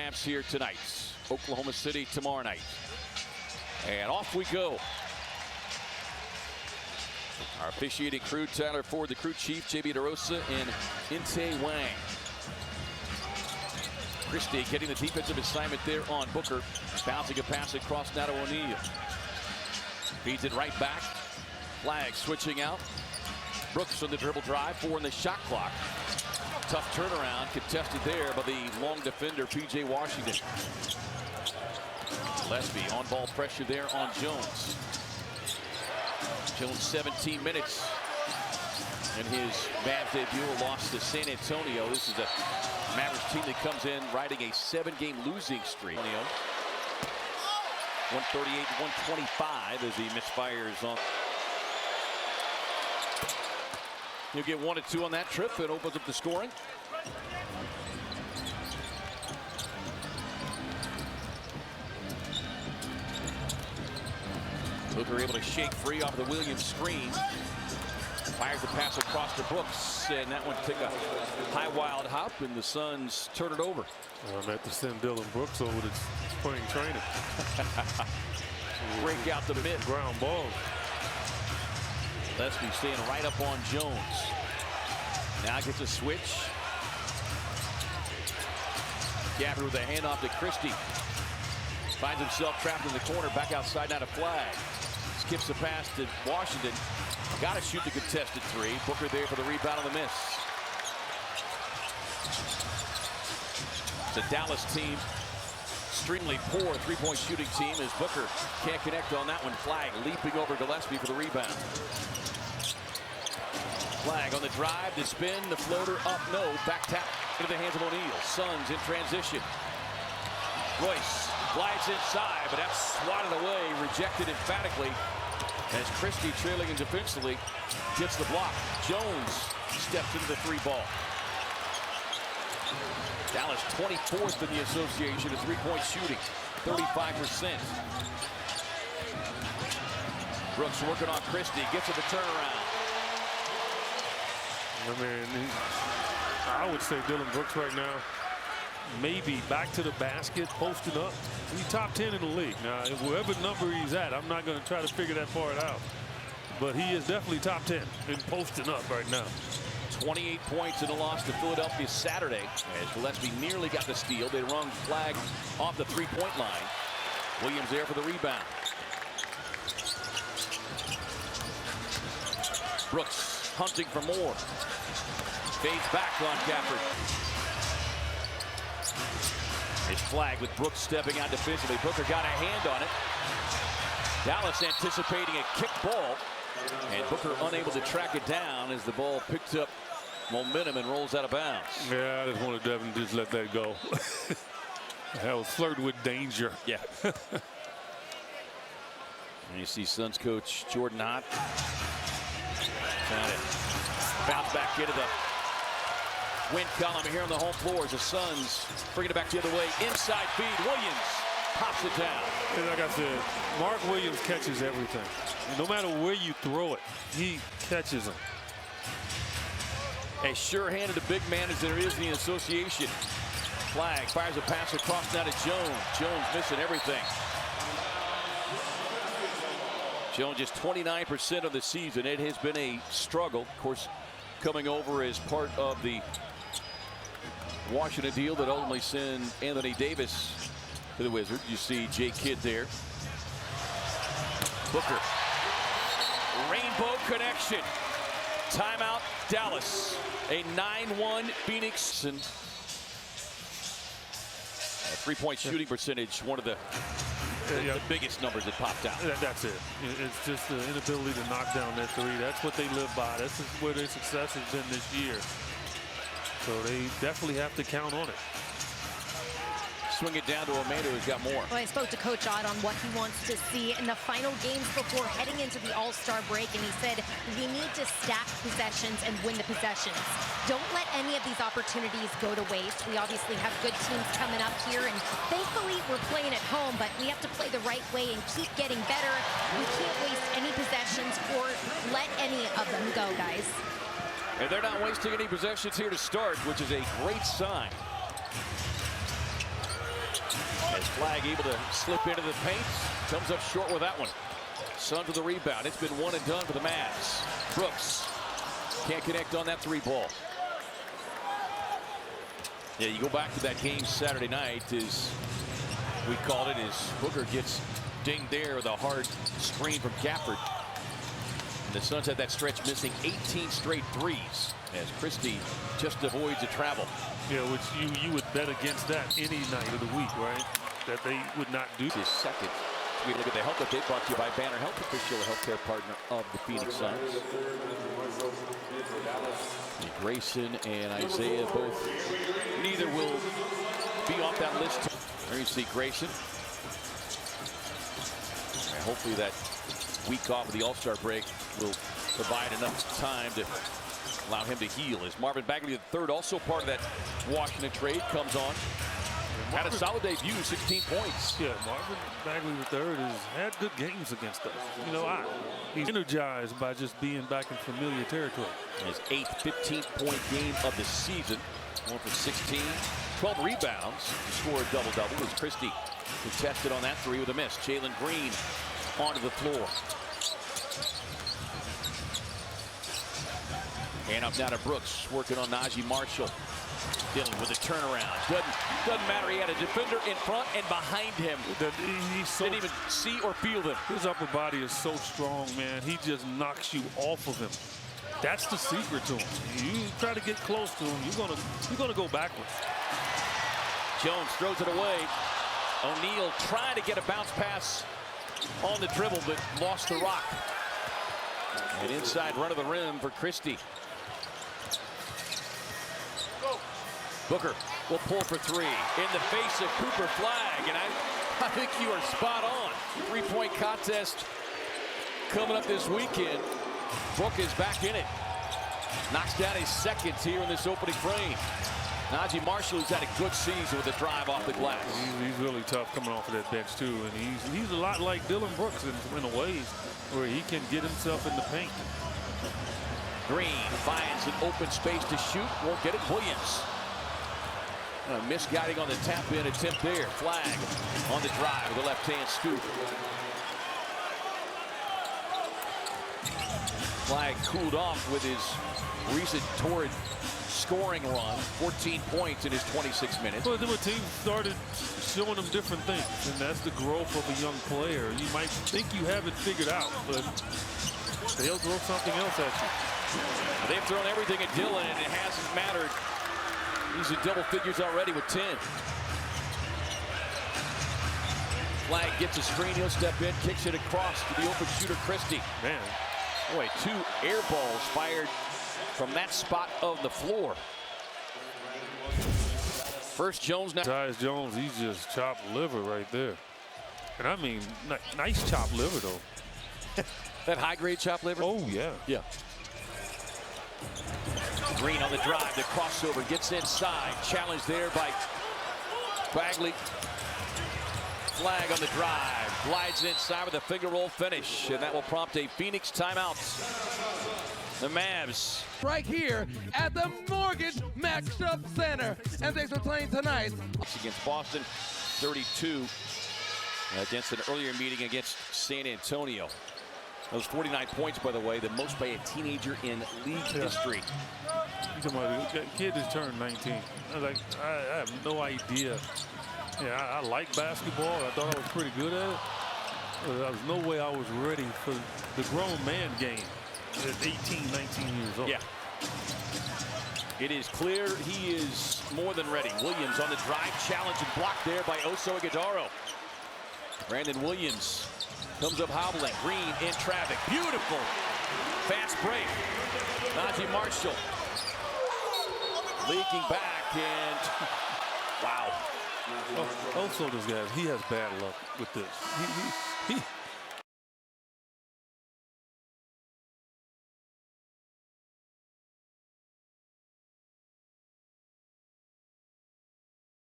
Mavs here tonight. Oklahoma City tomorrow night. And off we go. Our officiating crew, Tyler Ford, the crew chief, JB DeRosa, and Inte Wang. Christie getting the defensive assignment there on Booker. Bouncing a pass across now to O'Neal. Feeds it right back. Flag switching out. Brooks on the dribble drive, 4 in the shot clock. Tough turnaround contested there by the long defender, P.J. Washington. Gillespie on ball pressure there on Jones. Jones 17 minutes in his Mavs debut, lost to San Antonio. This is a Mavericks team that comes in riding a 7-game losing streak. 138-125 as he misfires on. He'll get 1 or 2 on that trip. It opens up the scoring. Booker able to shake free off the Williams screen. Fires the pass across to Brooks, and that one took a high wild hop, and the Suns turn it over. I'm at to send Dylan Brooks over to spring training. Break out the mid. Ground ball. Gillespie staying right up on Jones. Now gets a switch. Gafford with a handoff to Christie. Finds himself trapped in the corner, back outside now to Flag. Skips the pass to Washington. Got to shoot the contested 3. Booker there for the rebound on the miss. The Dallas team, extremely poor three-point shooting team as Booker can't connect on that one. Flag leaping over Gillespie for the rebound. Flag on the drive, the spin, the floater up, no. Back tap into the hands of O'Neal. Suns in transition. Royce glides inside, but that's swatted away, rejected emphatically. As Christie, trailing and defensively, gets the block. Jones steps into the 3 ball. Dallas 24th in the association at three-point shooting, 35%. Brooks working on Christie, gets it the turnaround. I mean, I would say Dylan Brooks right now, maybe back to the basket, posting up. He's top 10 in the league. Now, whatever number he's at, I'm not going to try to figure that part out. But he is definitely top 10 in posting up right now. 28 points in a loss to Philadelphia Saturday as Gillespie nearly got the steal. They rung Flag off the three-point line. Williams there for the rebound. Brooks hunting for more. Fades back on Gafford. It's Flag with Brooks stepping out defensively. Booker got a hand on it. Dallas anticipating a kick ball. And Booker unable to track it down as the ball picks up momentum and rolls out of bounds. Yeah, I just wanted Devin to just let that go. That was flirting with danger. Yeah. And you see Suns coach Jordan Hott. Found it. Bounce back into the win column here on the home floor as the Suns bring it back the other way. Inside feed. Williams pops it down. And like I said, Mark Williams catches everything. No matter where you throw it, he catches them. As sure-handed a big man as there is in the association. Flag fires a pass across now to Jones. Jones missing everything. Jones just 29% of the season. It has been a struggle. Of course, coming over as part of the Washington deal that ultimately sent Anthony Davis to the Wizards. You see Jay Kidd there. Booker. Rainbow connection. Timeout, Dallas. A 9-1 Phoenix. And three-point shooting percentage, one of the biggest numbers that popped out. That's it. It's just the inability to knock down that 3. That's what they live by. That's where their success has been this year. So they definitely have to count on it. Swing it down to Amanda, who's got more. Well, I spoke to Coach Ott on what he wants to see in the final games before heading into the All-Star break, and he said we need to stack possessions and win the possessions. Don't let any of these opportunities go to waste. We obviously have good teams coming up here, and thankfully we're playing at home, but we have to play the right way and keep getting better. We can't waste any possessions or let any of them go, guys. And they're not wasting any possessions here to start, which is a great sign. As Flag able to slip into the paint, comes up short with that one. Suns with the rebound. It's been one and done for the Mavs. Brooks can't connect on that three ball. Yeah, you go back to that game Saturday night, as we called it, as Booker gets dinged there with a hard screen from Gafford. And the Suns had that stretch missing 18 straight threes as Christie just avoids the travel. Yeah, which you would bet against that any night of the week, right? That they would not do. His second. We look at the help update brought to you by Banner Health, official healthcare partner of the Phoenix Suns. Grayson and Isaiah both, neither will be off that list. There you see Grayson. And hopefully that week off of the All-Star break will provide enough time to allow him to heal. As Marvin Bagley III, also part of that Washington trade, comes on. Had a solid debut, 16 points. Yeah, Marvin Bagley III has had good games against us. You know, he's energized by just being back in familiar territory. His 8th 15-point game of the season. 1 for 16, 12 rebounds to score a double-double as Christie contested on that three with a miss. Jalen Green onto the floor. And up now to Brooks, working on Najee Marshall. Dillon with a turnaround. Doesn't matter. He had a defender in front and behind him. Didn't even see or feel them. His upper body is so strong, man. He just knocks you off of him. That's the secret to him. You try to get close to him, you're gonna go backwards. Jones throws it away. O'Neal trying to get a bounce pass on the dribble, but lost the rock. An inside run of the rim for Christie. Booker will pull for three in the face of Cooper Flag, and I think you are spot on. 3-point contest coming up this weekend. Book is back in it. Knocks down his seconds here in this opening frame. Najee Marshall has had a good season with a drive off the glass. He's really tough coming off of that bench too, and he's a lot like Dillon Brooks in a ways where he can get himself in the paint. Green finds an open space to shoot. Won't get it. Williams. Misguiding on the tap-in attempt there. Flag on the drive with a left-hand scoop. Flag cooled off with his recent torrid scoring run. 14 points in his 26 minutes. Well, the team started showing them different things, and that's the growth of a young player. You might think you have it figured out, but they'll throw something else at you. They've thrown everything at Dillon, and it hasn't mattered. He's in double figures already with 10. Flag gets a screen. He'll step in, kicks it across to the open shooter, Christie. Man. Boy, 2 air balls fired from that spot of the floor. First Jones now. Tyus Jones, he's just chopped liver right there. And I mean, nice chopped liver, though. That high-grade chopped liver? Oh, yeah. Yeah. Green on the drive, the crossover, gets inside. Challenge there by Bagley. Flag on the drive, glides inside with a finger roll finish, and that will prompt a Phoenix timeout. The Mavs. Right here at the Mortgage Matchup Center. And thanks for playing tonight. Against Boston, 32 against an earlier meeting against San Antonio. Those 49 points, by the way, the most by a teenager in league history. The kid just turned 19. I have no idea. Yeah, I like basketball. I thought I was pretty good at it. But there was no way I was ready for the grown man game at 18, 19 years old. Yeah. It is clear he is more than ready. Williams on the drive, challenge and blocked there by Oso Ighodaro. Brandon Williams comes up hobbling. Green in traffic. Beautiful fast break. Najee Marshall leaking back, and wow. Also, this guy, he has bad luck with this.